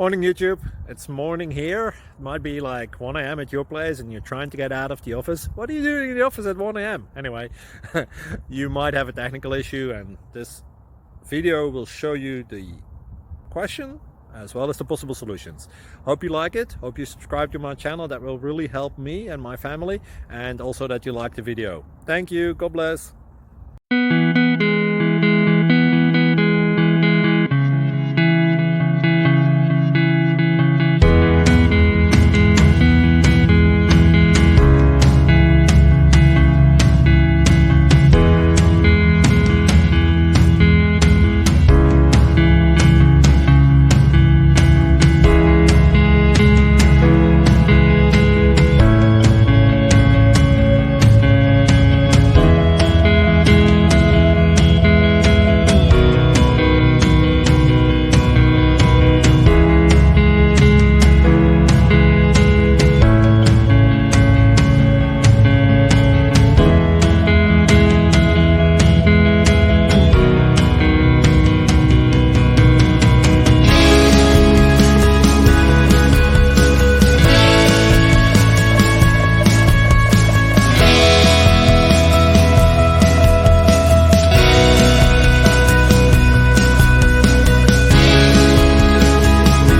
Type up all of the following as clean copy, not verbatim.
Morning YouTube, it's morning here. It might be like 1 a.m. at your place and you're trying to get out of the office. What are you doing in the office at 1 a.m.? Anyway, you might have a technical issue and this video will show you the question as well as the possible solutions. Hope you like it, hope you subscribe to my channel. That will really help me and my family, and also that you like the video. Thank you, God bless.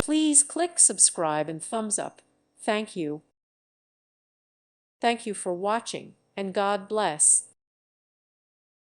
Please click subscribe and thumbs up. Thank you. Thank you for watching, and God bless.